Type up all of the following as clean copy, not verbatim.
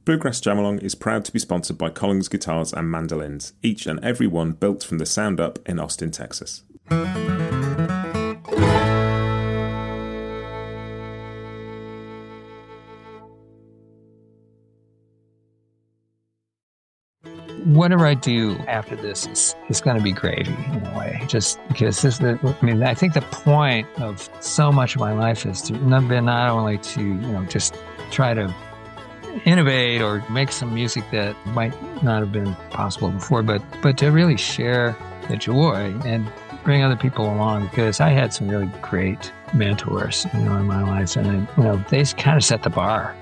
Bluegrass Jamalong is proud to be sponsored by Collins Guitars and Mandolins, each and every one built from the sound up in Austin, Texas. Whatever I do after this is going to be gravy in a way, just because I think the point of so much of my life is to not only to, just try to innovate or make some music that might not have been possible before, but to really share the joy and bring other people along, because I had some really great mentors, in my life, and they kind of set the bar.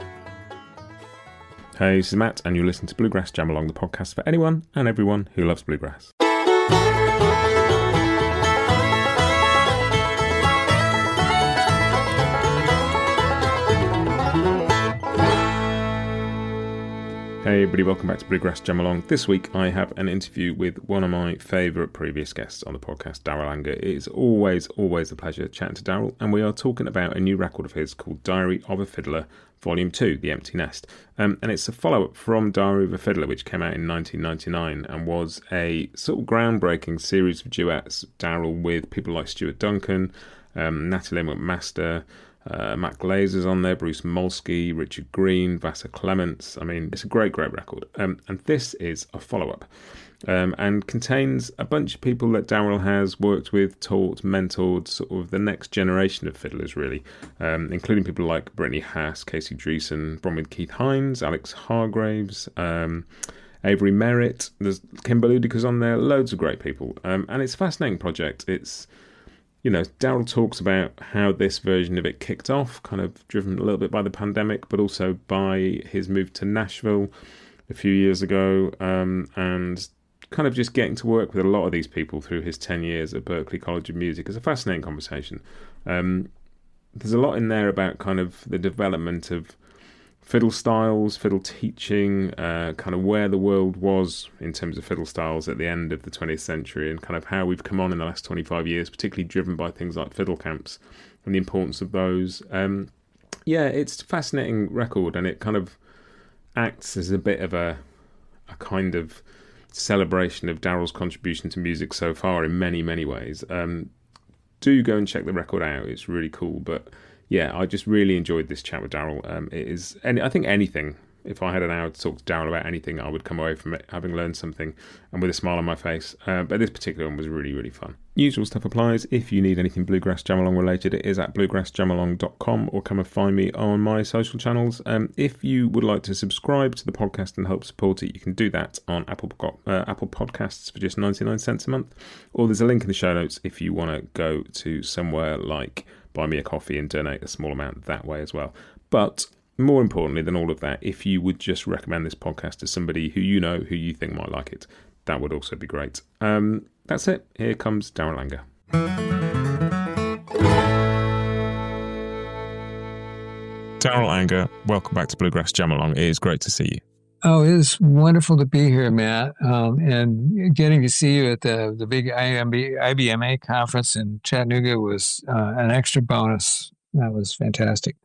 Hey, this is Matt, and you're listening to Bluegrass Jamalong, the podcast for anyone and everyone who loves bluegrass. Hey everybody, welcome back to Bluegrass Jamalong. This week I have an interview with one of my favourite previous guests on the podcast, Darol Anger. It is always a pleasure chatting to Darol, and we are talking about a new record of his called Diary of a Fiddler, Volume 2, The Empty Nest. And it's a follow-up from Diary of a Fiddler, which came out in 1999 and was a sort of groundbreaking series of duets, Darol with people like Stuart Duncan, Natalie McMaster, Matt Glazer's on there, Bruce Molsky, Richard Green, Vassar Clements. I mean, it's a great record. And this is a follow-up and contains a bunch of people that Darol has worked with, taught, mentored, sort of the next generation of fiddlers, really, including people like Brittany Haas, Casey Dreesen, Bronwyn Keith Hines, Alex Hargraves, Avery Merritt. There's Kim Beludica's on there, loads of great people. And it's a fascinating project. It's Darol talks about how this version of it kicked off, kind of driven a little bit by the pandemic, but also by his move to Nashville a few years ago, and kind of just getting to work with a lot of these people through his 10 years at Berklee College of Music. It's a fascinating conversation. There's a lot in there about kind of the development of fiddle styles, fiddle teaching, kind of where the world was in terms of fiddle styles at the end of the 20th century, and kind of how we've come on in the last 25 years, particularly driven by things like fiddle camps and the importance of those. It's a fascinating record, and it kind of acts as a bit of a kind of celebration of Darol's contribution to music so far in many, many ways. Do go and check the record out. It's really cool, but yeah, I just really enjoyed this chat with Darol. It is, and I think anything, if I had an hour to talk to Darol about anything, I would come away from it having learned something and with a smile on my face. But this particular one was really fun. Usual stuff applies. If you need anything Bluegrass Jamalong related, it is at bluegrassjamalong.com, or come and find me on my social channels. If you would like to subscribe to the podcast and help support it, you can do that on Apple Podcasts for just 99 cents a month, or there's a link in the show notes if you want to go to somewhere like Buy Me a Coffee and donate a small amount that way as well. But more importantly than all of that, if you would just recommend this podcast to somebody who you know, who you think might like it, that would also be great. That's it. Here comes Darol Anger. Darol Anger, welcome back to Bluegrass Jamalong. It is great to see you. Oh, it is wonderful to be here, Matt, and getting to see you at the big IBMA conference in Chattanooga was an extra bonus. That was fantastic.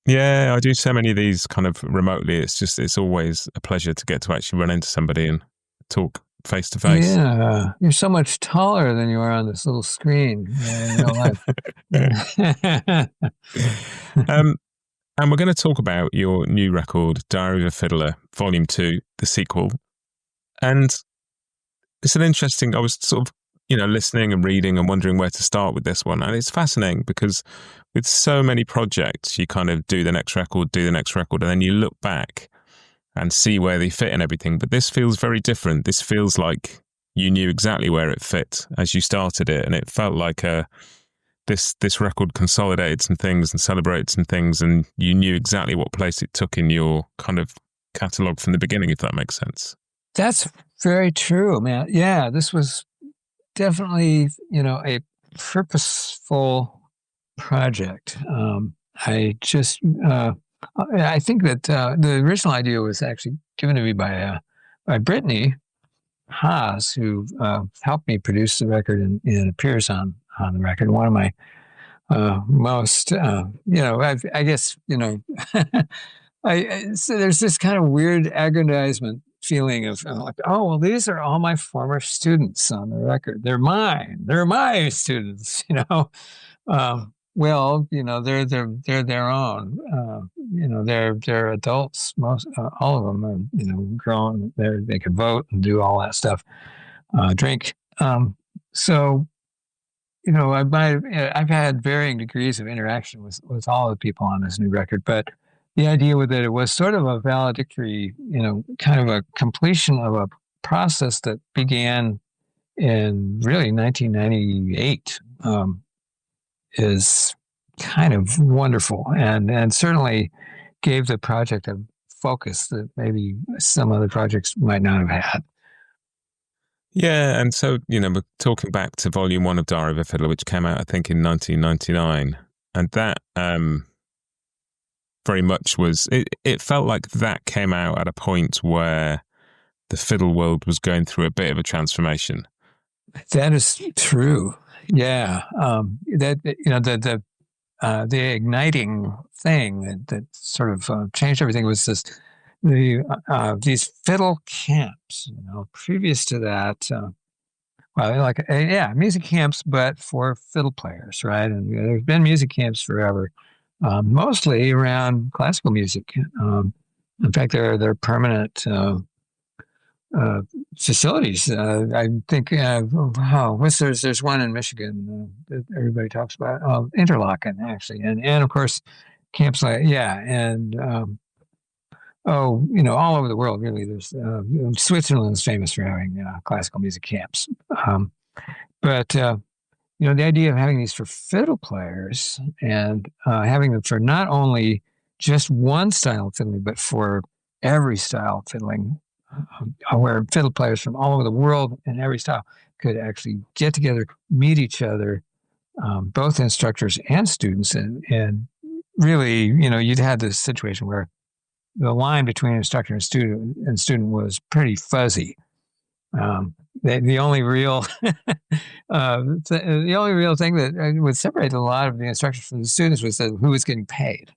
Yeah, I do so many of these kind of remotely. It's always a pleasure to get to actually run into somebody and talk face to face. Yeah, you're so much taller than you are on this little screen in real life. And we're going to talk about your new record, Diary of a Fiddler, Volume 2, the sequel. And it's an interesting, I was sort of, listening and reading and wondering where to start with this one. And it's fascinating because with so many projects, you kind of do the next record, and then you look back and see where they fit and everything. But this feels very different. This feels like you knew exactly where it fit as you started it. And it felt like this record consolidated some things and celebrated some things, and you knew exactly what place it took in your kind of catalogue from the beginning, if that makes sense. That's very true, man. Yeah, this was definitely, a purposeful project. I think that the original idea was actually given to me by Brittany Haas, who helped me produce the record and appears on the record. One of my most, I guess, So there's this kind of weird aggrandizement feeling of like, oh, well, these are all my former students on the record. They're mine. They're my students, well, they're their own. They're adults. Most all of them, are, grown. They can vote and do all that stuff. Drink. So I've had varying degrees of interaction with all the people on this new record, but the idea with it was sort of a valedictory, kind of a completion of a process that began in really 1998. Is kind of wonderful and certainly gave the project a focus that maybe some other projects might not have had. Yeah, and so, we're talking back to Volume 1 of Diary of a Fiddler, which came out, I think, in 1999. And that very much it felt like that came out at a point where the fiddle world was going through a bit of a transformation. That is true. Yeah. The igniting thing that sort of changed everything was these fiddle camps. Previous to that, music camps, but for fiddle players, right? And there's been music camps forever, mostly around classical music. In fact, they're permanent facilities. I think there's one in Michigan that everybody talks about, Interlaken actually, and of course camps all over the world really. There's Switzerland's famous for having classical music camps, but the idea of having these for fiddle players and having them for not only just one style of fiddling but for every style of fiddling, where fiddle players from all over the world in every style could actually get together, meet each other, both instructors and students. And really, you'd had this situation where the line between instructor and student was pretty fuzzy. The only real the only real thing that would separate a lot of the instructors from the students was who was getting paid.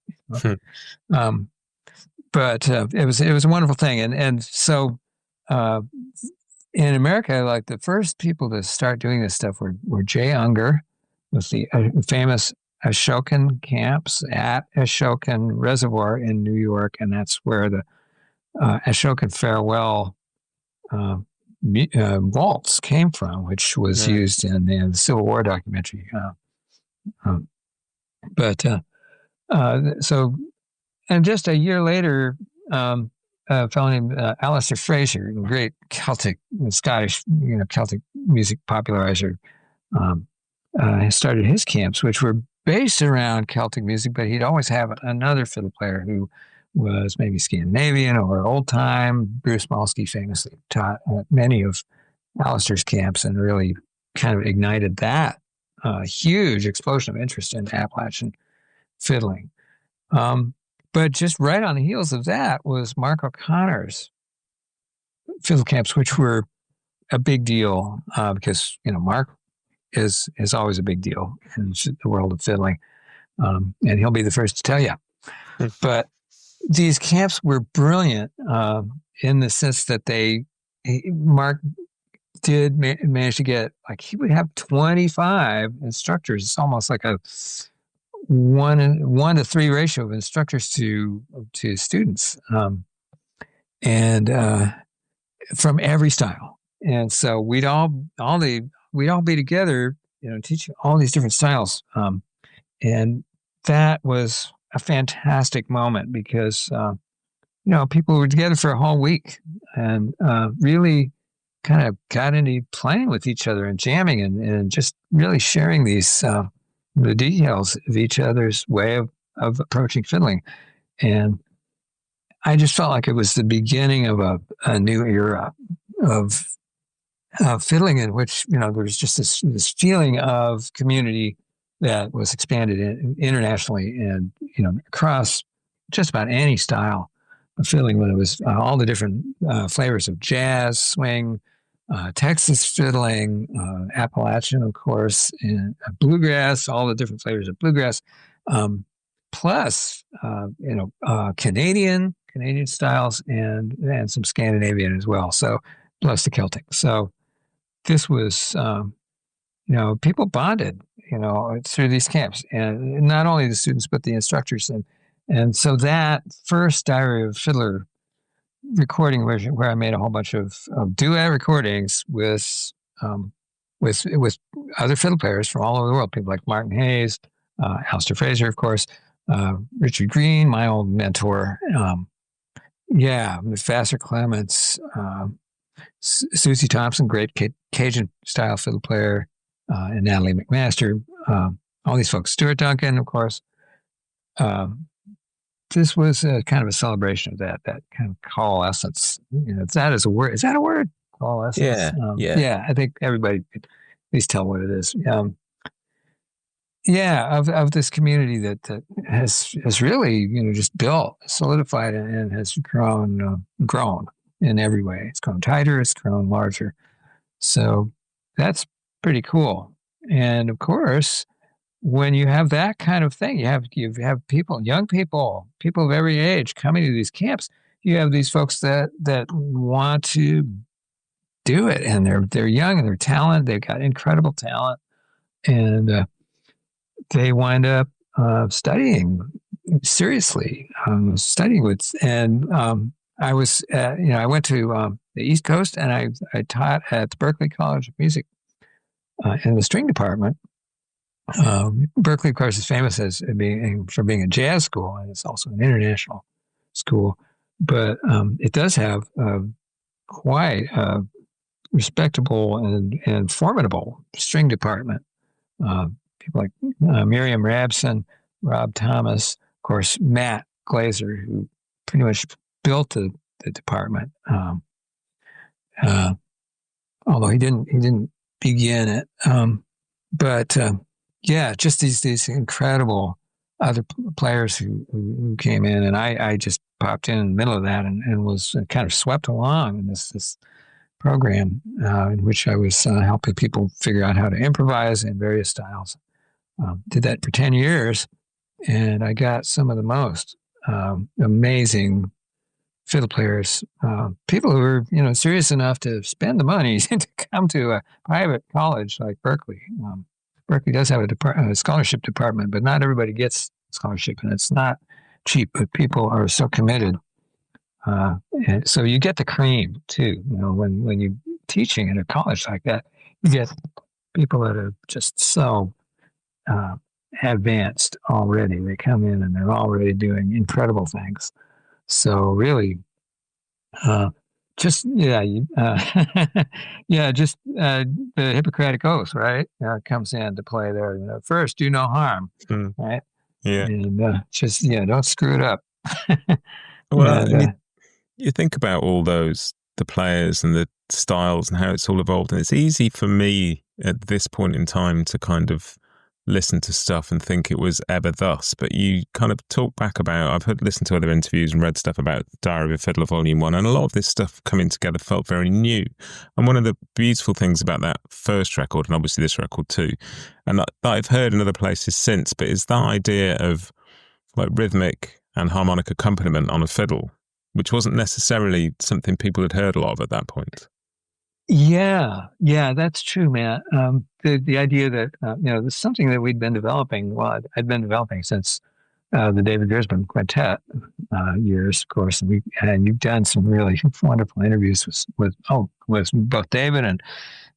But it was a wonderful thing, and so in America, like the first people to start doing this stuff were J. Unger with the famous Ashokan camps at Ashokan Reservoir in New York, and that's where the Ashokan Farewell waltz came from, which was used in the Civil War documentary. And just a year later, a fellow named Alistair Fraser, a great Scottish Celtic music popularizer, started his camps, which were based around Celtic music, but he'd always have another fiddle player who was maybe Scandinavian or old time. Bruce Malsky famously taught at many of Alistair's camps and really kind of ignited that huge explosion of interest in Appalachian fiddling. But just right on the heels of that was Mark O'Connor's fiddle camps, which were a big deal because Mark is always a big deal in the world of fiddling, and he'll be the first to tell you. But these camps were brilliant in the sense that Mark did manage to get, like, he would have 25 instructors. It's almost like a 1 to 3 ratio of instructors to students, and from every style. And so we'd all be together, teaching all these different styles. And that was a fantastic moment because, people were together for a whole week and really kind of got into playing with each other and jamming and just really sharing these, the details of each other's way of approaching fiddling. And I just felt like it was the beginning of a new era of fiddling, in which there was just this feeling of community that was expanded internationally and across just about any style of fiddling, whether it was all the different flavors of jazz, swing, Texas fiddling, Appalachian, of course, and bluegrass, all the different flavors of bluegrass. plus Canadian styles and some Scandinavian as well. So plus the Celtic. So this was people bonded through these camps, and not only the students but the instructors, and so that first Diary of Fiddler recording version, where I made a whole bunch of duet recordings with other fiddle players from all over the world, people like Martin Hayes, Alistair Fraser, of course, Richard Green, my old mentor, Vassar Clements, Susie Thompson, great Cajun style fiddle player, and Natalie McMaster, all these folks, Stuart Duncan, of course. This was a kind of a celebration of that kind of coalescence. That is a word. Is that a word? Coalescence. Yeah. I think everybody could at least tell what it is. Of this community that has really just built, solidified, and has grown in every way. It's grown tighter. It's grown larger. So that's pretty cool. And of course, when you have that kind of thing, you have people, young people of every age coming to these camps. You have these folks that want to do it, and they're young and they're talented. They've got incredible talent, and they wind up studying seriously, I was I went to the East Coast, and I taught at the Berklee College of Music in the string department. Berklee, of course, is famous for being a jazz school, and it's also an international school. But it does have quite a respectable and formidable string department. People like Miriam Rabson, Rob Thomas, of course, Matt Glazer, who pretty much built the department. Although he didn't begin it. Just these incredible other players who came in, and I just popped in the middle of that and was kind of swept along in this program in which I was helping people figure out how to improvise in various styles. Did that for 10 years, and I got some of the most amazing fiddle players, people who were serious enough to spend the money to come to a private college like Berklee. Berklee does have a scholarship department, but not everybody gets scholarship, and it's not cheap. But people are so committed, and so you get the cream too. When you're teaching at a college like that, you get people that are just so advanced already. They come in and they're already doing incredible things. So really, just the Hippocratic Oath, right? Comes in to play there. First, do no harm, right? Yeah, and don't screw it up. Well, you think about all the players and the styles and how it's all evolved, and it's easy for me at this point in time to kind of listen to stuff and think it was ever thus, but you kind of talk back about, I've listened to other interviews and read stuff about Diary of a Fiddler Volume 1, and a lot of this stuff coming together felt very new. And one of the beautiful things about that first record, and obviously this record too, and that I've heard in other places since, but is that idea of like rhythmic and harmonic accompaniment on a fiddle, which wasn't necessarily something people had heard a lot of at that point. Yeah, that's true, Matt. The idea that this is something that we'd been developing. Well, I'd been developing since the David Gersman Quintet years, of course, and you've done some really wonderful interviews with both David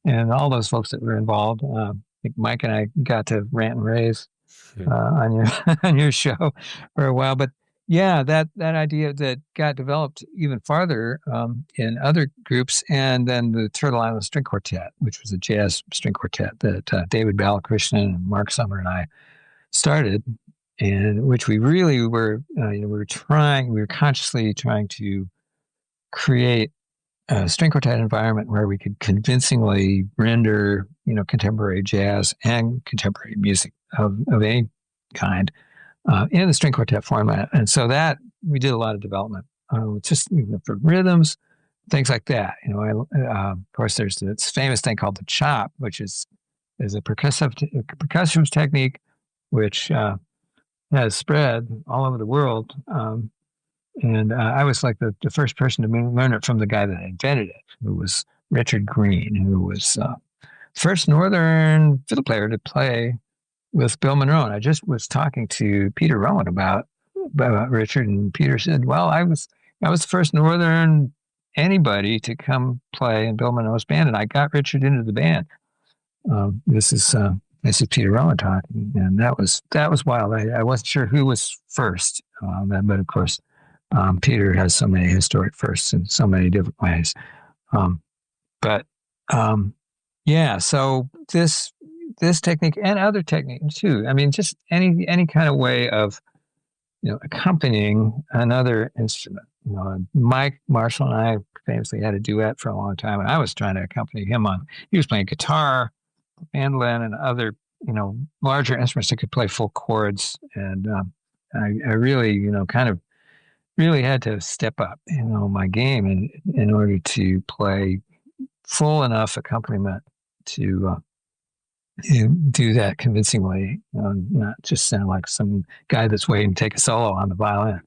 and all those folks that were involved. I think Mike and I got to rant and rave on your show for a while, but. Yeah, that idea that got developed even farther in other groups, and then the Turtle Island String Quartet, which was a jazz string quartet that David Balakrishnan and Mark Summer and I started, and which we really were, we were consciously trying to create a string quartet environment where we could convincingly render, contemporary jazz and contemporary music of any kind. In the string quartet format. And so that we did a lot of development, just for rhythms, things like that. Of course, there's this famous thing called the chop, which is a percussive technique, which has spread all over the world. And I was like the first person to learn it from the guy that invented it, who was Richard Green, who was first Northern fiddle player to play with Bill Monroe. And I just was talking to Peter Rowan about Richard, and Peter said, "Well, I was the first Northern anybody to come play in Bill Monroe's band, and I got Richard into the band." This is Peter Rowan talking, and that was wild. I wasn't sure who was first, but of course, Peter has so many historic firsts in so many different ways. But yeah, so this technique and other techniques too. I mean, just any kind of way of accompanying another instrument. Mike Marshall and I famously had a duet for a long time, and I was trying to accompany him on. He was playing guitar, mandolin, and other larger instruments that could play full chords, and I really kind of really had to step up my game in order to play full enough accompaniment to do that convincingly, not just sound like some guy that's waiting to take a solo on the violin.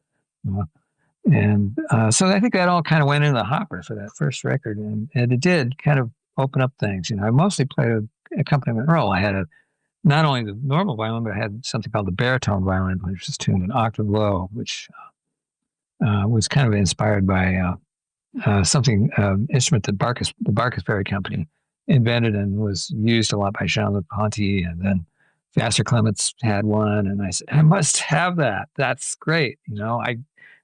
And so I think that all kind of went in the hopper for that first record, and it did kind of open up things. I mostly played an accompaniment role. I had not only the normal violin, but I had something called the baritone violin, which was tuned an octave low, which was kind of inspired by something instrument that the Barkus Berry Company invented and was used a lot by Jean-Luc Ponty, and then Vassar Clements had one, and I said, I must have that. That's great.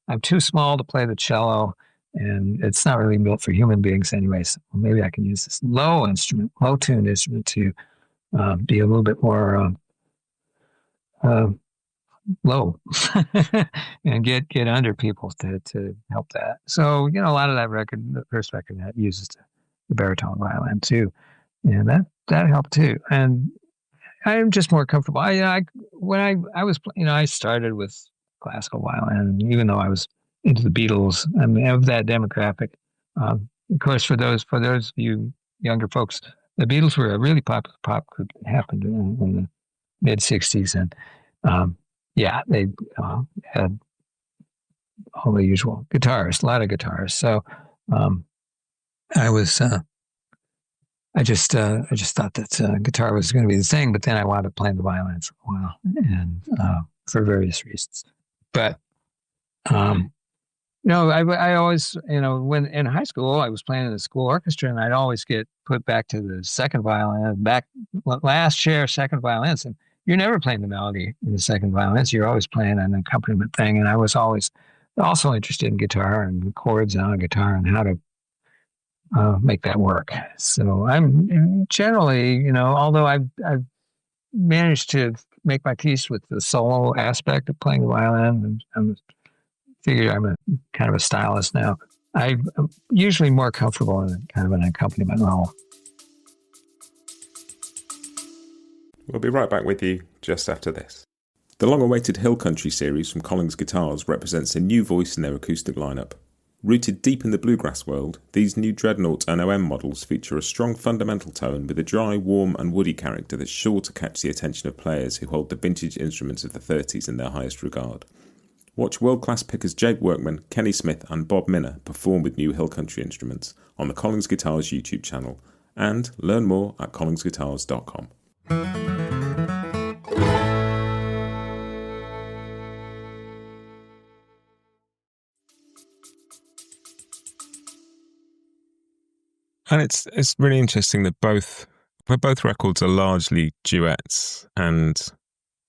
I'm too small to play the cello, and it's not really built for human beings anyway. So maybe I can use this low-tuned instrument to be a little bit more low and get under people to help that. So a lot of that record, the first record, that uses the baritone violin too, and that helped too. And I am just more comfortable. When I was I started with classical violin, even though I was into the Beatles. I mean, of that demographic. Of course, for those of you younger folks, the Beatles were a really popular pop group that happened in the mid '60s, and they had all the usual guitars, a lot of guitars. So I just thought that guitar was going to be the thing, but then I wound up playing the violin for a while, and for various reasons. But I always, when in high school, I was playing in the school orchestra, and I'd always get put back to the second violin, last chair, second violins, and you're never playing the melody in the second violins. You're always playing an accompaniment thing, and I was always also interested in guitar and chords on a guitar and how to make that work. So I'm generally, although I've managed to make my peace with the solo aspect of playing the violin, and I'm a kind of a stylist now. I'm usually more comfortable in kind of an accompaniment role. We'll be right back with you just after this. The long-awaited Hill Country series from Collings Guitars represents a new voice in their acoustic lineup. Rooted deep in the bluegrass world, these new Dreadnought and OM models feature a strong fundamental tone with a dry, warm and woody character that's sure to catch the attention of players who hold the vintage instruments of the 30s in their highest regard. Watch world-class pickers Jake Workman, Kenny Smith and Bob Minner perform with new Hill Country instruments on the Collings Guitars YouTube channel, and learn more at collingsguitars.com. And it's really interesting that both records are largely duets and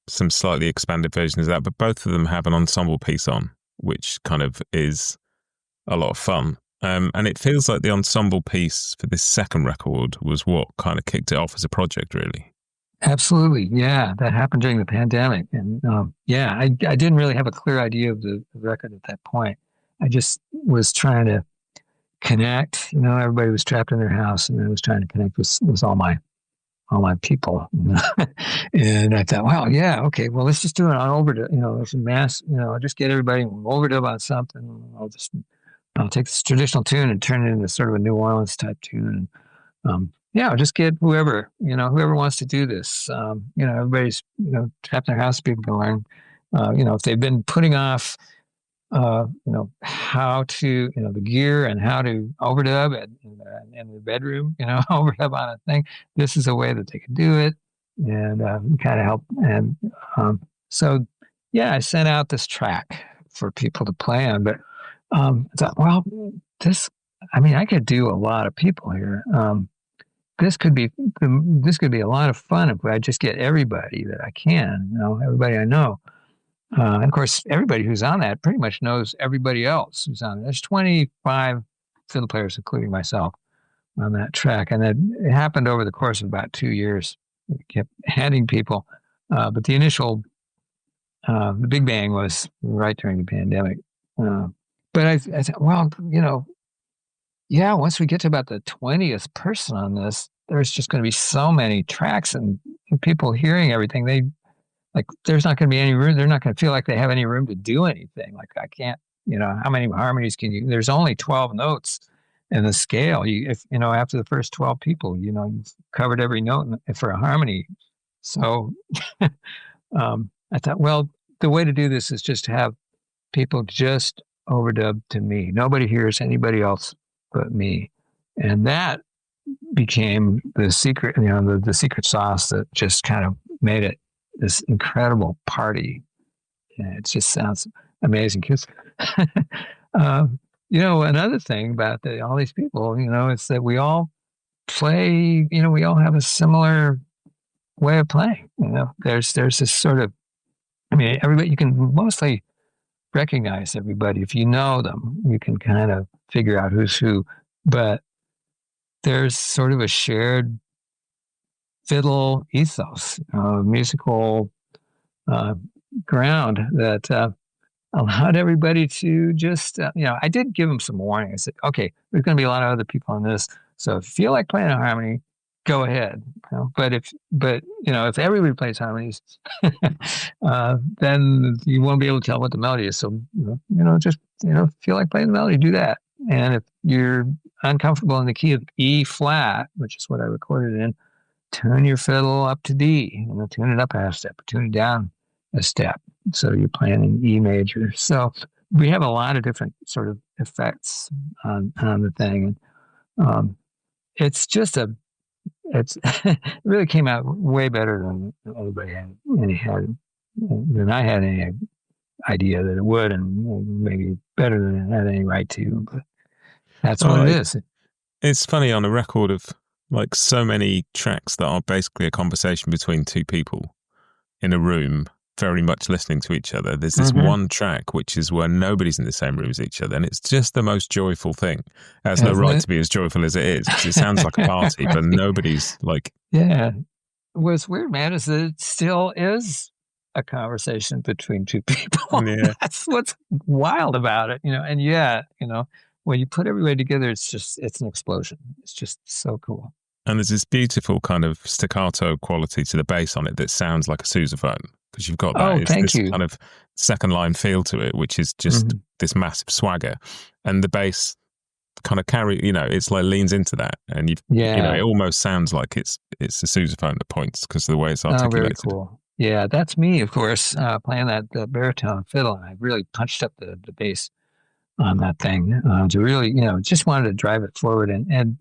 some slightly expanded versions of that, but both of them have an ensemble piece on, which kind of is a lot of fun. And it feels like the ensemble piece for this second record was what kind of kicked it off as a project, really. Absolutely. Yeah, that happened during the pandemic. And I didn't really have a clear idea of the record at that point. I just was trying to connect. Everybody was trapped in their house, and I was trying to connect with all my people. And I thought, wow, yeah, okay, well, let's just do it on overdub. There's a mass, just get everybody overdub on something. I'll take this traditional tune and turn it into sort of a New Orleans type tune. And I'll just get whoever wants to do this. Everybody's, trapped in their house. People can learn If they've been putting off, how to, the gear and how to overdub in the bedroom, overdub on a thing. This is a way that they can do it, and kind of help. And so, yeah, I sent out this track for people to play on, but I thought, well, I could do a lot of people here. This could be a lot of fun if I just get everybody that I can, everybody I know. And of course, everybody who's on that pretty much knows everybody else who's on it. There's 25 fiddle players, including myself, on that track. And it happened over the course of about 2 years. We kept adding people. But the initial, the big bang was right during the pandemic. But I thought, well, once we get to about the 20th person on this, there's just going to be so many tracks and people hearing everything. There's not going to be any room. They're not going to feel like they have any room to do anything. Like, I can't, how many harmonies can you, there's only 12 notes in the scale. After the first 12 people, you've covered every note for a harmony. So I thought, well, the way to do this is just to have people just overdub to me. Nobody hears anybody else but me. And that became the secret, the secret sauce that just kind of made it this incredible party. And it just sounds amazing. Because, another thing about all these people, it's that we all play, we all have a similar way of playing. There's this sort of, everybody, you can mostly recognize everybody. If you know them, you can kind of figure out who's who. But there's sort of a shared fiddle ethos, musical ground that allowed everybody to just, I did give them some warning. I said, okay, there's going to be a lot of other people on this. So if you feel like playing a harmony, go ahead. But if everybody plays harmonies, then you won't be able to tell what the melody is. So, just, feel like playing the melody, do that. And if you're uncomfortable in the key of E flat, which is what I recorded in, tune your fiddle up to D, tune it up a half step, tune it down a step. So you're playing in E major. So we have a lot of different sort of effects on the thing. And it really came out way better than anybody than I had any idea that it would, and maybe better than it had any right to. But that's what it is. It's funny, on a record of so many tracks that are basically a conversation between two people in a room, very much listening to each other. There's this one track which is where nobody's in the same room as each other, and it's just the most joyful thing. It has no right to be as joyful as it is, because it sounds like a party, but nobody's like... Yeah. What's weird, man, is that it still is a conversation between two people. Yeah. That's what's wild about it, and when you put everybody together, it's an explosion. It's just so cool. And there's this beautiful kind of staccato quality to the bass on it that sounds like a sousaphone, because you've got that. Thank you. Kind of second line feel to it, which is just this massive swagger. And the bass kind of it's like leans into that. And it almost sounds like it's a sousaphone at points because of the way it's articulated. Oh, very cool. Yeah, that's me, of course, playing the baritone fiddle. And I really punched up the bass on that thing to really, just wanted to drive it forward. And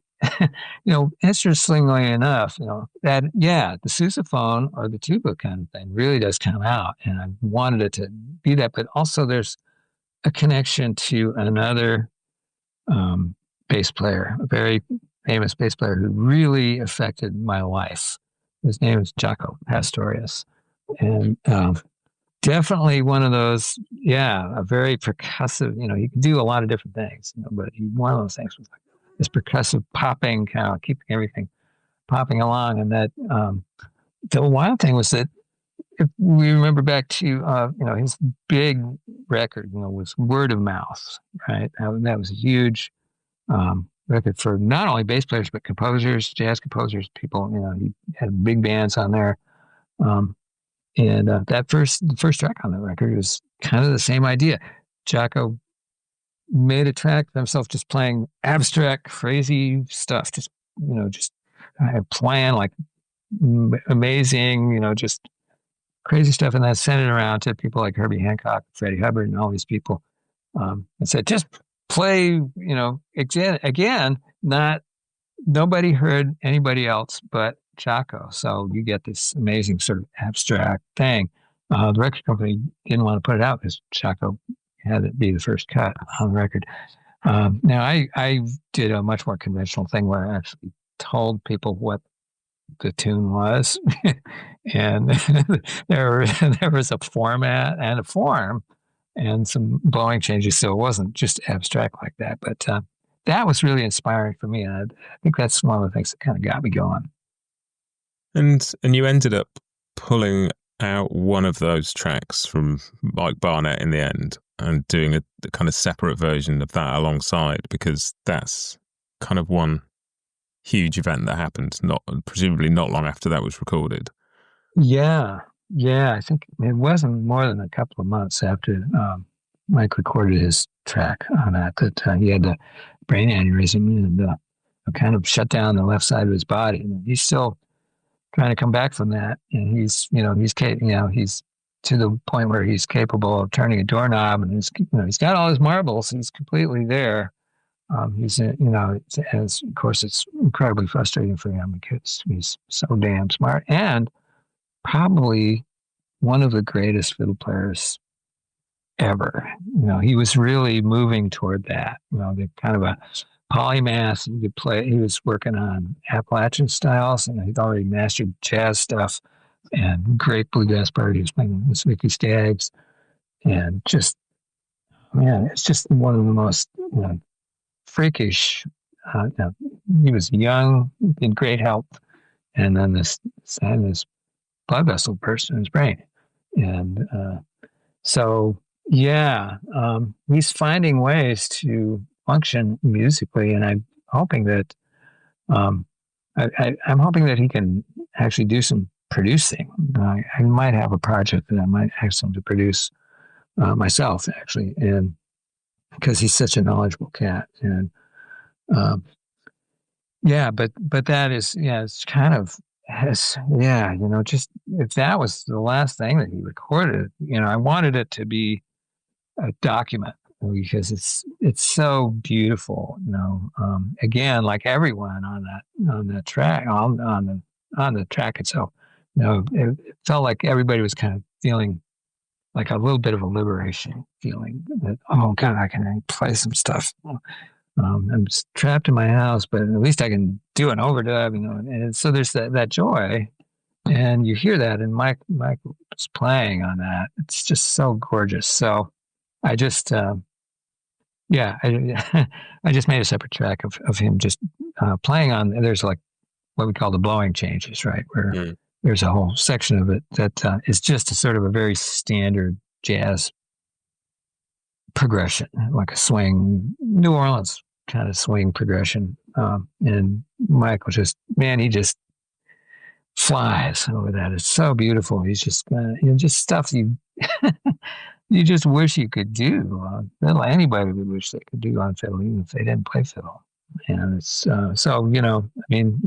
interestingly enough, that, the sousaphone or the tuba kind of thing really does come out. And I wanted it to be that. But also there's a connection to another bass player, a very famous bass player who really affected my life. His name is Jaco Pastorius. And definitely one of those, a very percussive, he can do a lot of different things, but one of those things was like this percussive popping, kind of keeping everything popping along. And that, the wild thing was that if we remember back to, his big record, was Word of Mouth, right? That was a huge record for not only bass players, but composers, jazz composers, people, he had big bands on there. And the first track on that record was kind of the same idea. Jaco made a track for himself just playing abstract, crazy stuff, just playing like amazing, just crazy stuff, and then sent it around to people like Herbie Hancock, Freddie Hubbard, and all these people, and said, just play, again, nobody heard anybody else but Chaco. So you get this amazing sort of abstract thing. The record company didn't want to put it out because Chaco had it be the first cut on the record. Now, I did a much more conventional thing where I actually told people what the tune was, and there was a format and a form and some blowing changes, so it wasn't just abstract like that. But that was really inspiring for me, and I think that's one of the things that kind of got me going. And you ended up pulling out one of those tracks from Mike Barnett in the end and doing a kind of separate version of that alongside, because that's kind of one huge event that happened, presumably not long after that was recorded. Yeah. I think it wasn't more than a couple of months after Mike recorded his track on that he had a brain aneurysm and kind of shut down the left side of his body. And he's still trying to come back from that, and he's to the point where he's capable of turning a doorknob, and he's got all his marbles, and he's completely there. He's as of course it's incredibly frustrating for him because he's so damn smart and probably one of the greatest fiddle players ever. He was really moving toward that. The kind of a polymath. He could play. He was working on Appalachian styles, and he'd already mastered jazz stuff and great bluegrass part. He was playing with Mickey Skaggs, and just it's just one of the most freakish. He was young, in great health, and then this blood vessel burst in his brain, and he's finding ways to function musically, and I'm hoping that I'm hoping that he can actually do some producing. I might have a project that I might ask him to produce myself, actually, and because he's such a knowledgeable cat, and but that is it's kind of just if that was the last thing that he recorded, I wanted it to be a document because it's so beautiful, again, like everyone on that track, on the track itself, it felt like everybody was kind of feeling like a little bit of a liberation feeling that, oh God, I can play some stuff. I'm trapped in my house, but at least I can do an overdub, and so there's that joy, and you hear that, and Mike was playing on that. It's just so gorgeous. So I just, I just made a separate track of him just playing on. There's like what we call the blowing changes, right? Where there's a whole section of it that is just a sort of a very standard jazz progression, like a swing, New Orleans kind of swing progression. And Mike was he just flies over that. It's so beautiful. He's just, just stuff you just wish you could do. Anybody would wish they could do on fiddle, even if they didn't play fiddle. And it's, you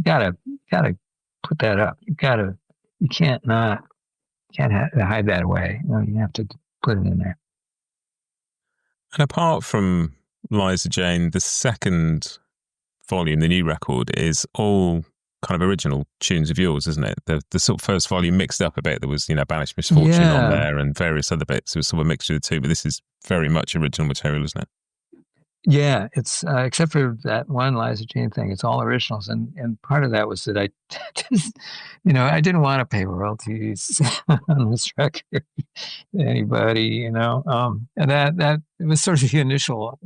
gotta put that up. You can't hide that away. You have to put it in there. And apart from Liza Jane, the second volume, the new record, is all kind of original tunes of yours, isn't it? The sort of first volume mixed up a bit. There was, Banished Misfortune on there and various other bits. It was sort of a mixture of the two, but this is very much original material, isn't it? Yeah, it's except for that one Liza Jane thing, it's all originals, and part of that was that I just, I didn't want to pay royalties on this record to anybody, and that it was sort of the initial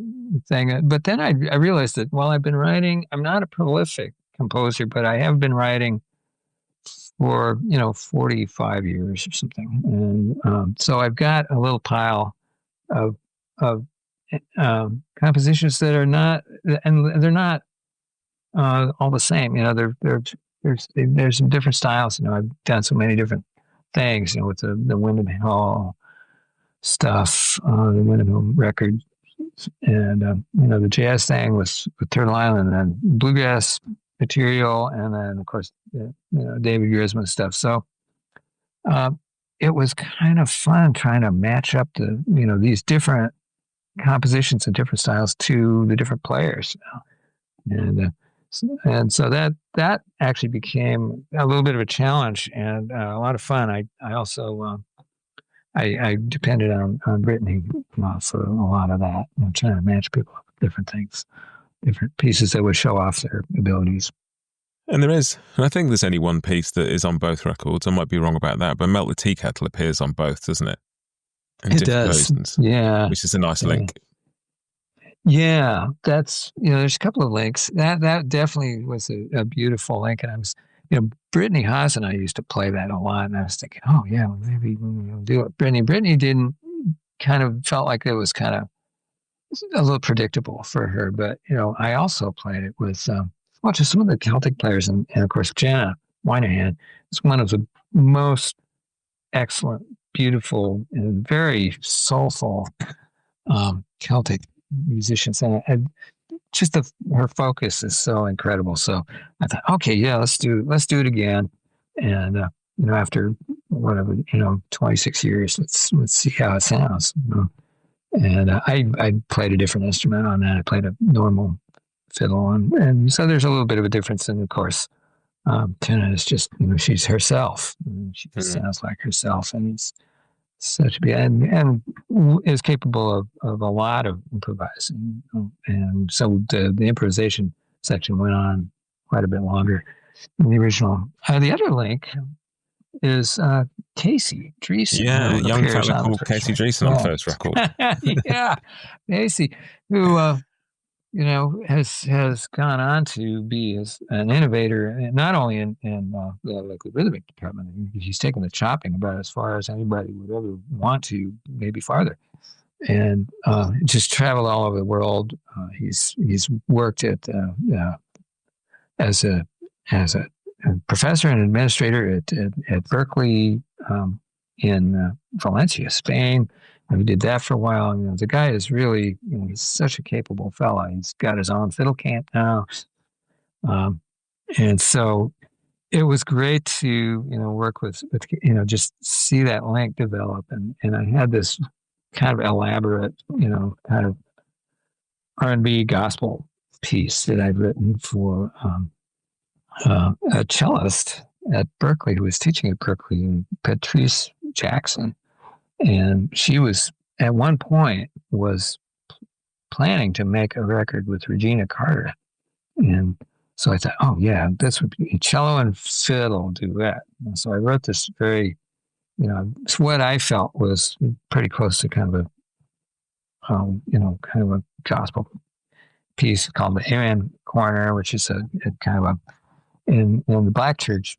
thing. But then I realized that while I've been writing, I'm not a prolific composer, but I have been writing for 45 years or something, and so I've got a little pile of compositions that are not, and they're not all the same. There's some different styles. I've done so many different things. With the Wyndham Hall stuff, the Wyndham Hall record, and the jazz thing with Turtle Island, and bluegrass material, and then of course David Grisman stuff. So it was kind of fun trying to match up these different compositions and different styles to the different players. And so that actually became a little bit of a challenge and a lot of fun. I also I depended on Brittany for a lot of that, trying to match people up with different things, different pieces that would show off their abilities. And I think there's only one piece that is on both records. I might be wrong about that, but Melt the Tea Kettle appears on both, doesn't it? In it does. Versions, yeah. Which is a nice link. Yeah, that's, there's a couple of links. That definitely was a beautiful link. And I was, Brittany Haas and I used to play that a lot. And I was thinking, oh, yeah, well, maybe we'll do it. Brittany didn't felt like it was kind of a little predictable for her. But, I also played it with, just some of the Celtic players. And of course, Jenna Winahan is one of the most excellent, beautiful, and very soulful Celtic musicians, and just her focus is so incredible. So I thought, okay, yeah, let's do it again. And after whatever 26 years, let's see how it sounds. And I played a different instrument on that. I played a normal fiddle, and so there's a little bit of a difference. And of course, Tina is just she's herself. She just sounds like herself, and it's such a and is capable of a lot of improvising, and so the improvisation section went on quite a bit longer than the original. The other link is Casey Dreesen. Yeah, young fella called Casey Dreesen on the first record. Yeah, Casey, who has gone on to be an innovator, not only in the rhythmic department. He's taken the chopping about as far as anybody would ever want to, maybe farther, and just traveled all over the world. He's worked at as a professor and administrator at Berklee in Valencia, Spain. We did that for a while. The guy is really, he's such a capable fella. He's got his own fiddle camp now. And so it was great to, work with, just see that link develop. And I had this kind of elaborate, kind of R&B gospel piece that I'd written for a cellist at Berklee who was teaching at Berklee, Patrice Jackson. And she was, at one point, was planning to make a record with Regina Carter. And so I thought, oh, yeah, this would be cello and fiddle duet. And so I wrote this very, it's what I felt was pretty close to kind of a gospel piece called the Amen Corner, which is a kind of a, in the Black church,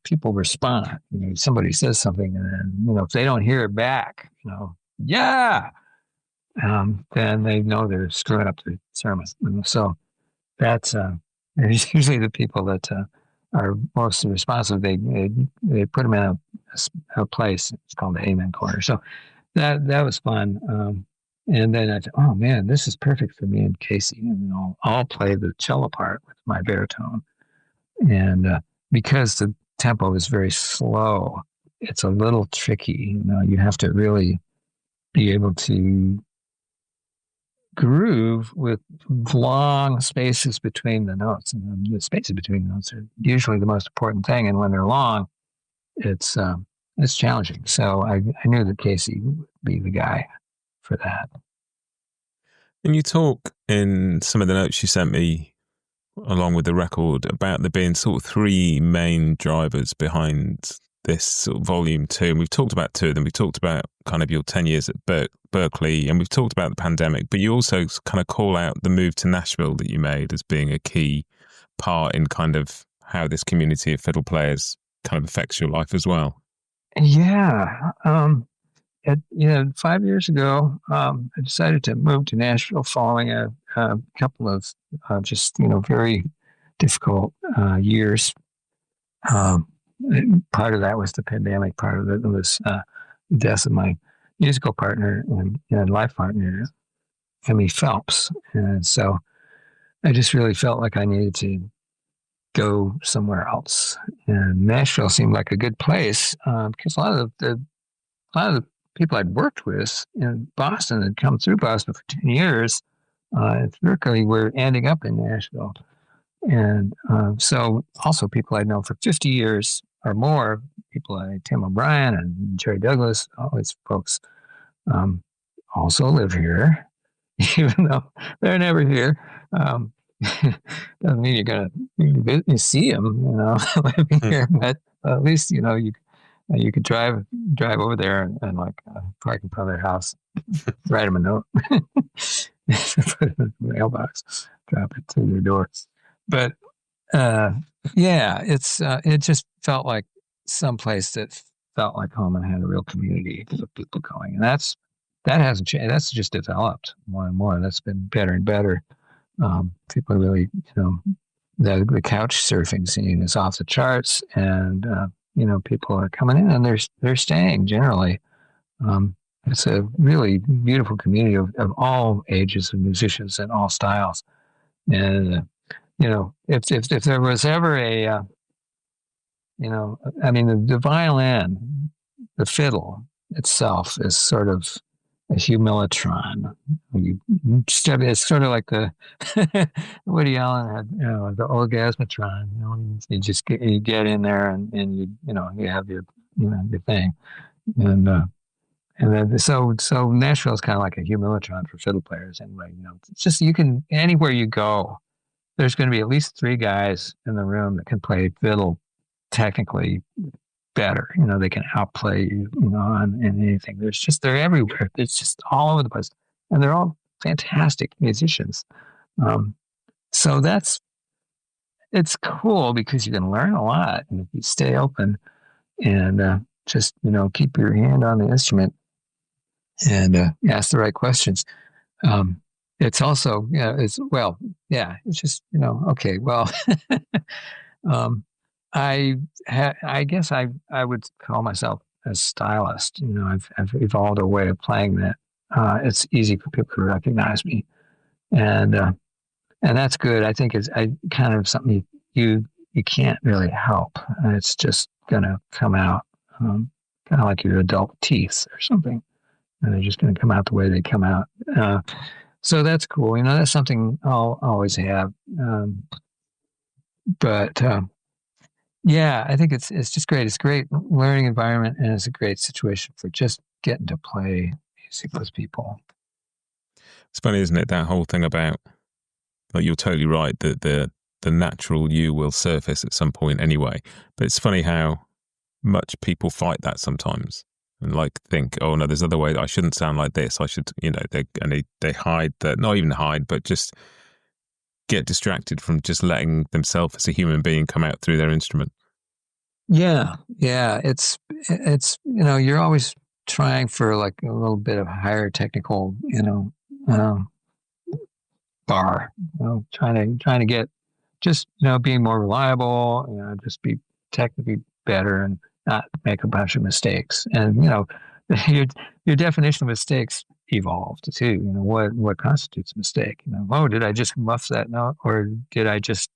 people respond. Somebody says something, and then, if they don't hear it back, yeah, then they know they're screwing up the sermon. So that's usually the people that are most responsive. They put them in a place. It's called the Amen Corner. So that was fun. And then I thought, oh man, this is perfect for me and Casey. And I'll play the cello part with my baritone. And because the tempo is very slow, it's a little tricky. You have to really be able to groove with long spaces between the notes. And the spaces between the notes are usually the most important thing. And when they're long, it's challenging. So I knew that Casey would be the guy for that. And you talk in some of the notes you sent me along with the record about there being sort of three main drivers behind this sort of volume 2. And we've talked about two of them. We've talked about kind of your 10 years at Berklee, and we've talked about the pandemic, but you also kind of call out the move to Nashville that you made as being a key part in kind of how this community of fiddle players kind of affects your life as well. Yeah. 5 years ago, I decided to move to Nashville following a couple of just very difficult years. Part of that was the pandemic. Part of it was the death of my musical partner and life partner, Emmy Phelps. And so I just really felt like I needed to go somewhere else. And Nashville seemed like a good place because a lot of the a lot of the people I'd worked with in Boston had come through Boston for 10 years. At Berklee were ending up in Nashville. And so also people I'd known for 50 years or more, people like Tim O'Brien and Jerry Douglas, all these folks also live here, even though they're never here. Doesn't mean you're going to see them, living here, but at least, you could drive over there and like park in front of their house, write them a note, put it in the mailbox, drop it to their door. But it just felt like someplace that felt like home and had a real community of people going, and that hasn't changed. That's just developed more and more. That's been better and better. People really, the couch surfing scene is off the charts, and people are coming in and they're staying generally. It's a really beautiful community of all ages of musicians and all styles. And if there was ever the violin, the fiddle itself is sort of a humilitron. It's sort of like the Woody Allen had, the orgasmatron. You just get in there and you have your your thing, and then so Nashville is kind of like a humilitron for fiddle players. Anyway, it's just you can anywhere you go, there's going to be at least 3 guys in the room that can play fiddle technically better. They can outplay you, on anything. They're everywhere. It's just all over the place. And they're all fantastic musicians. So it's cool because you can learn a lot. And if you stay open and just, keep your hand on the instrument and ask the right questions. It's also, it's just, okay, well, I guess I would call myself a stylist. I've evolved a way of playing that. It's easy for people to recognize me, and that's good. I think it's kind of something you can't really help. It's just gonna come out, kind of like your adult teeth or something, and they're just gonna come out the way they come out. So that's cool. That's something I'll always have. But I think it's just great. It's a great learning environment, and it's a great situation for just getting to play music with people. It's funny, isn't it? That whole thing about, like, you're totally right that the natural you will surface at some point anyway. But it's funny how much people fight that sometimes and think, oh no, there's other way. I shouldn't sound like this. I should, they hide that, not even hide, but just get distracted from just letting themselves as a human being come out through their instrument. Yeah. It's you're always trying for like a little bit of higher technical, bar, trying to get just, being more reliable, just be technically better and not make a bunch of mistakes. And, your definition of mistakes evolved too. What constitutes a mistake? Did I just muff that note, or did I just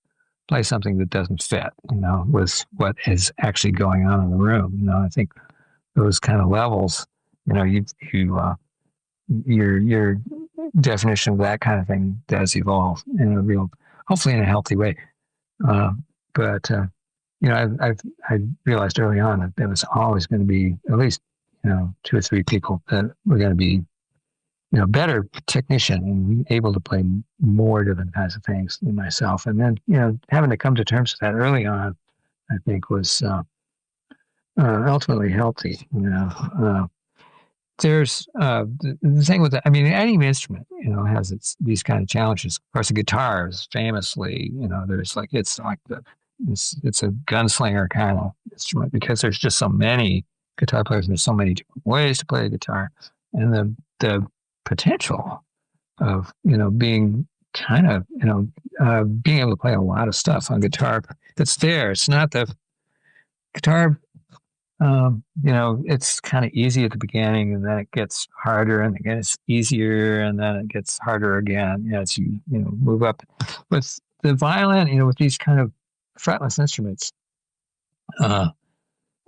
play something that doesn't fit? With what is actually going on in the room. I think those kind of levels. Your definition of that kind of thing does evolve in a real, hopefully in a healthy way. But I realized early on that there was always going to be at least 2 or 3 people that were going to be better technician and able to play more different kinds of things than myself. And then having to come to terms with that early on, I think was ultimately healthy. There's the thing with that. I mean, any instrument, has these kind of challenges. Of course, the guitar is famously, it's a gunslinger kind of instrument because there's just so many guitar players and there's so many different ways to play a guitar, and the potential of being kind of being able to play a lot of stuff on guitar that's there. It's not the guitar. It's kind of easy at the beginning, and then it gets harder, and then it's easier, and then it gets harder again as you move up. With the violin, with these kind of fretless instruments,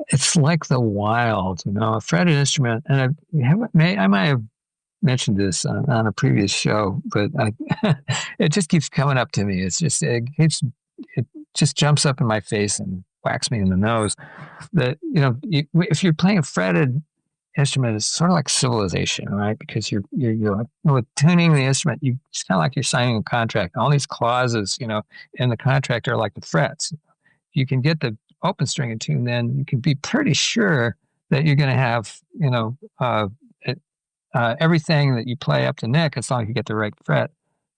it's like the wild, a fretted instrument. And I might have mentioned this on a previous show, but it just keeps coming up to me. It just jumps up in my face and whacks me in the nose. That if you're playing a fretted instrument, it's sort of like civilization, right? Because you're with tuning the instrument, it's kind of like you're signing a contract. All these clauses, in the contract are like the frets. You can get the open string in tune, then you can be pretty sure that you're going to have, everything that you play up to neck, as long as you get the right fret,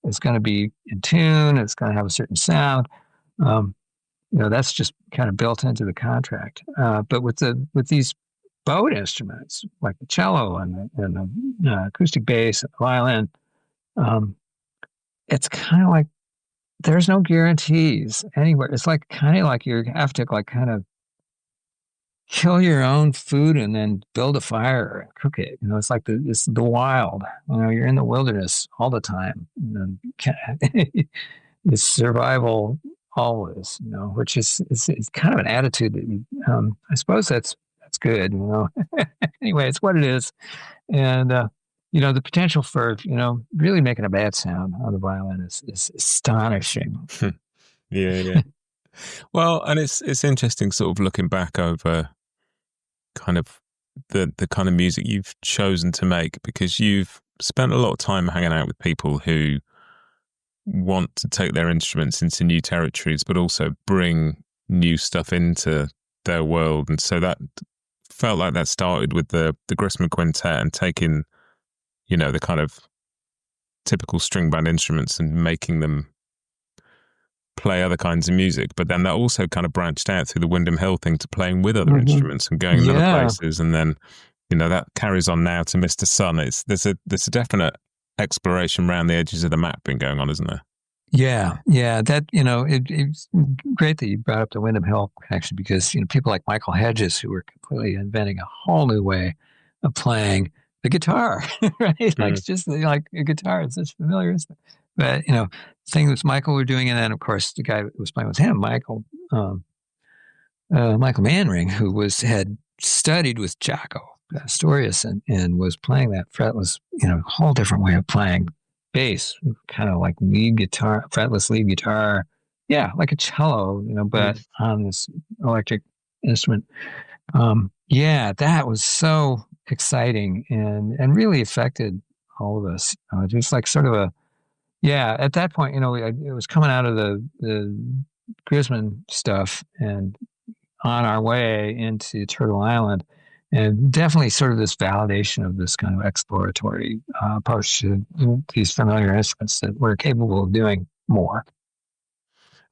is going to be in tune. It's going to have a certain sound. That's just kind of built into the contract. But with these bowed instruments like the cello and the acoustic bass and the violin, it's kind of like there's no guarantees anywhere. It's like kind of like you have to like kind of kill your own food and then build a fire and cook it. It's like it's the wild. You're in the wilderness all the time. It's survival always. Which is it's kind of an attitude that I suppose that's good. Anyway, it's what it is, and the potential for really making a bad sound on the violin is astonishing. Yeah. Well, and it's interesting, sort of looking back over kind of the kind of music you've chosen to make, because you've spent a lot of time hanging out with people who want to take their instruments into new territories, but also bring new stuff into their world. And so that felt like that started with the Grissman Quintet and taking, the kind of typical string band instruments and making them play other kinds of music. But then that also kind of branched out through the Windham Hill thing to playing with other instruments and going other places. And then, that carries on now to Mr. Sun. There's a definite exploration around the edges of the map been going on, isn't there? Yeah. That it's great that you brought up the Windham Hill connection, because people like Michael Hedges, who were completely inventing a whole new way of playing the guitar, right? Like it's just like a guitar, it's such a familiar instrument. But thing that Michael were doing, and then of course the guy who was playing with him, Michael Manring, who had studied with Jaco Pastorius and was playing that fretless, a whole different way of playing bass, kind of like lead guitar, fretless lead guitar. Yeah, like a cello, but on this electric instrument. That was so exciting and really affected all of us. Just like sort of at that point, it was coming out of the Grissman stuff and on our way into Turtle Island. And definitely sort of this validation of this kind of exploratory approach to these familiar instruments that we're capable of doing more.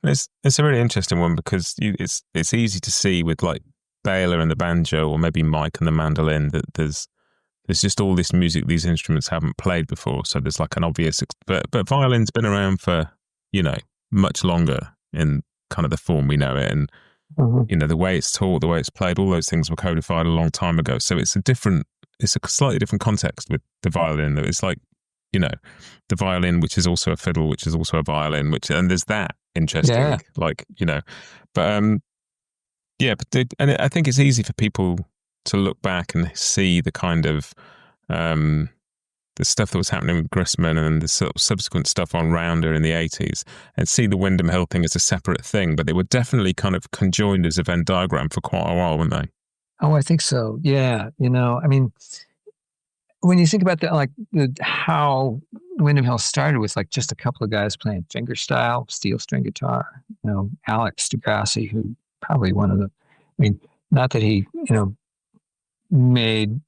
It's a really interesting one, because it's easy to see with like Baylor and the banjo, or maybe Mike and the mandolin, that there's just all this music these instruments haven't played before. So there's like an obvious, but violin's been around for much longer in kind of the form we know it, and the way it's taught, the way it's played, all those things were codified a long time ago. So it's a slightly different context with the violin. It's like, the violin, which is also a fiddle, which is also a violin, and there's that interesting, and I think it's easy for people to look back and see the kind of, the stuff that was happening with Grissman and the sort of subsequent stuff on Rounder in the 80s, and see the Windham Hill thing as a separate thing, but they were definitely kind of conjoined as a Venn diagram for quite a while, weren't they? Oh, I think so. Yeah. I mean, when you think about how Windham Hill started with like just a couple of guys playing fingerstyle steel string guitar, Alex Degrassi, who probably not that he, made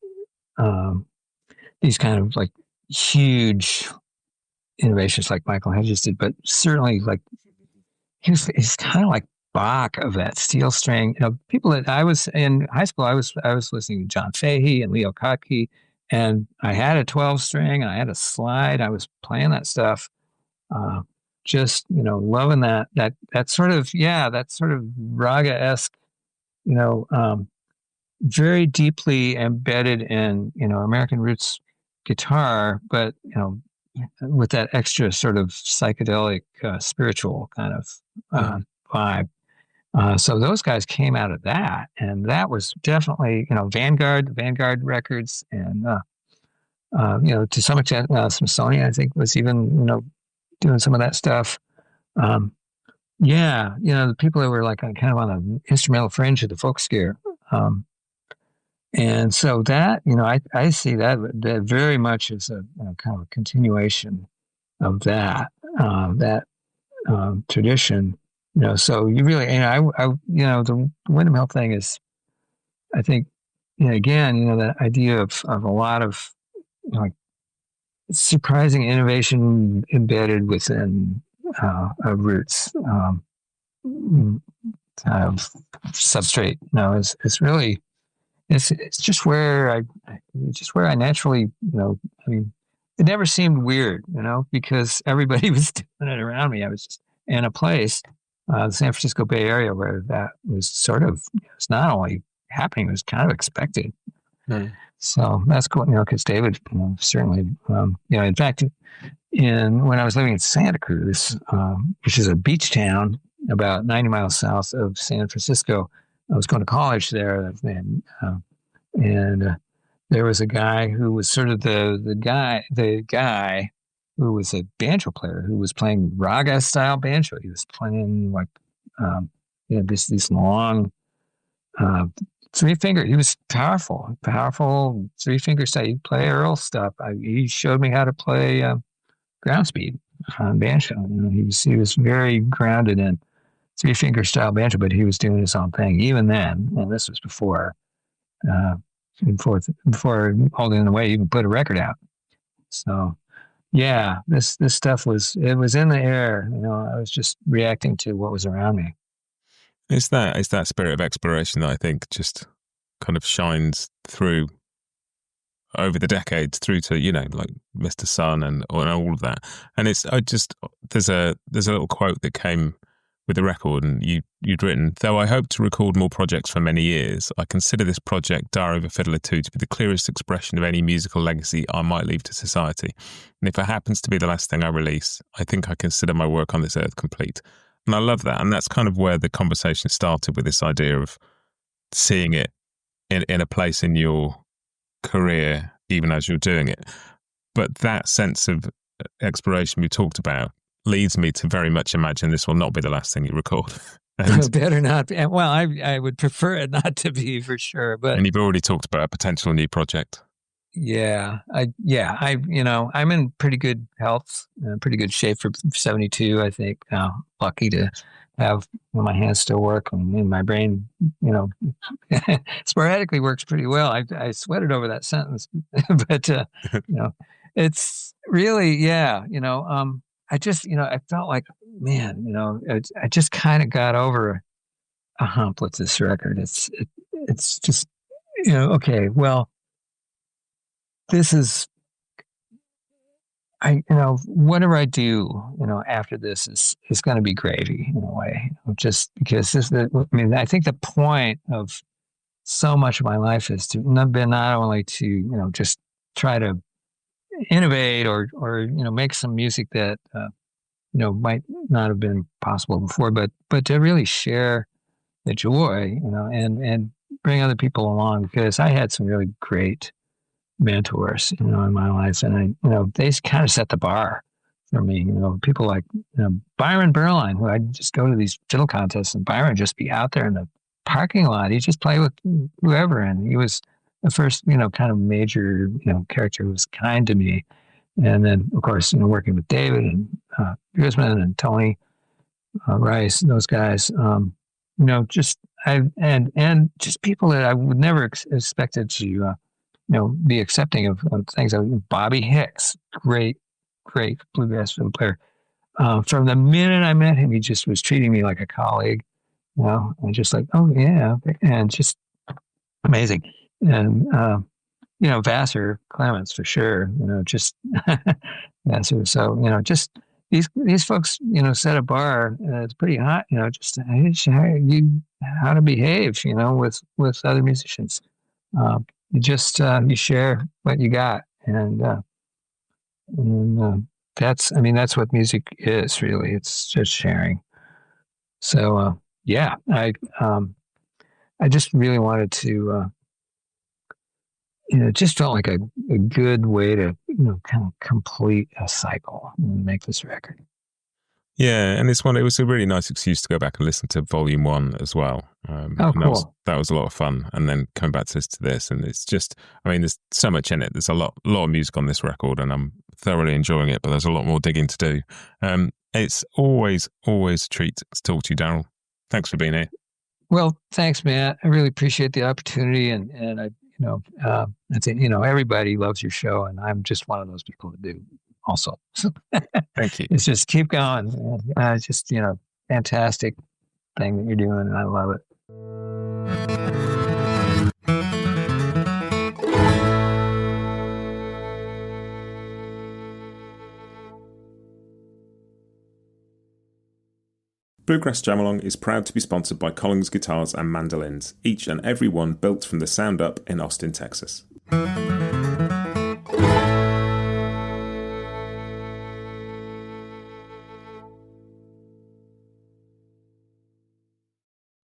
these kind of like huge innovations like Michael Hedges did, but certainly like he's kind of like Bach of that steel string. People that I was in high school, I was listening to John Fahey and Leo Kottke, and I had a 12 string and I had a slide. I was playing that stuff, just loving that sort of raga-esque, very deeply embedded in American roots guitar, but with that extra sort of psychedelic spiritual kind of vibe. So those guys came out of that, and that was definitely, Vanguard Records, and to some extent, Smithsonian, I think, was even, doing some of that stuff. Um, yeah, the people that were like kind of on the instrumental fringe of the folk scare. And so that, I see that very much as a kind of a continuation of that tradition. So you really, the Windham Hill thing is, I think, again, that idea of a lot of like surprising innovation embedded within roots kind of substrate. It's really it's just where I naturally, I mean, it never seemed weird, because everybody was doing it around me. I was just in a place, the San Francisco Bay Area, where that was sort of, it's not only happening, it was kind of expected. Mm. So that's cool, because David, certainly, in fact, when I was living in Santa Cruz, which is a beach town about 90 miles south of San Francisco, I was going to college there, and there was a guy who was sort of the guy who was a banjo player who was playing raga style banjo. He was playing like these long 3-finger. He was powerful 3-finger style. He'd play Earl stuff. He showed me how to play ground speed on banjo. He was very grounded in 3-finger style banjo, but he was doing his own thing even then. And this was before Holding the Way even put a record out. So yeah, this stuff was in the air. I was just reacting to what was around me. It's that spirit of exploration that I think just kind of shines through over the decades through to, like Mr. Sun and all of that. And there's a little quote that came with the record, and you'd written, "Though I hope to record more projects for many years, I consider this project, Diary of a Fiddler 2, to be the clearest expression of any musical legacy I might leave to society. And if it happens to be the last thing I release, I think I consider my work on this earth complete." And I love that. And that's kind of where the conversation started, with this idea of seeing it in a place in your career, even as you're doing it. But that sense of exploration we talked about leads me to very much imagine this will not be the last thing you record. It better not be. Well, I would prefer it not to be, for sure. But and you've already talked about a potential new project. Yeah, I'm in pretty good health, pretty good shape for 72. I think lucky to have my hands still work, and my brain, sporadically works pretty well. I sweated over that sentence, but it's really, I felt like, man, I just kind of got over a hump with this record. It's just, okay, well, this is, whatever I do, after this is going to be gravy in a way, just because I think the point of so much of my life is to not only to, just try to innovate or make some music that, might not have been possible before, but to really share the joy, and bring other people along, because I had some really great mentors, in my life, and they kind of set the bar for me. People like Byron Berline, who I'd just go to these fiddle contests, and Byron just be out there in the parking lot. He'd just play with whoever, and he was the first, kind of major, character who was kind to me. And then, of course, working with David and Guzman and Tony Rice, and those guys, just just people that I would never expected to, be accepting of things. Bobby Hicks, great bluegrass fiddle player. From the minute I met him, he just was treating me like a colleague, and just like, oh yeah, and just amazing. And Vassar Clements, for sure, just Vassar. So, just these folks, set a bar. It's pretty hot, just how to behave, with other musicians. You just you share what you got, and that's what music is, really. It's just sharing. So yeah, I just really wanted to, it just felt like a good way to, kind of complete a cycle and make this record. Yeah, and it was a really nice excuse to go back and listen to Volume 1 as well. Oh, cool. That was a lot of fun. And then coming back to this, and it's just, there's so much in it. There's a lot of music on this record, and I'm thoroughly enjoying it, but there's a lot more digging to do. It's always a treat to talk to you, Darol. Thanks for being here. Well, thanks, man. I really appreciate the opportunity, and I, I think, everybody loves your show, and I'm just one of those people that do also. Thank you. It's just keep going. It's just, fantastic thing that you're doing, and I love it. Bluegrass Jamalong is proud to be sponsored by Collins Guitars and Mandolins, each and every one built from the sound up in Austin, Texas.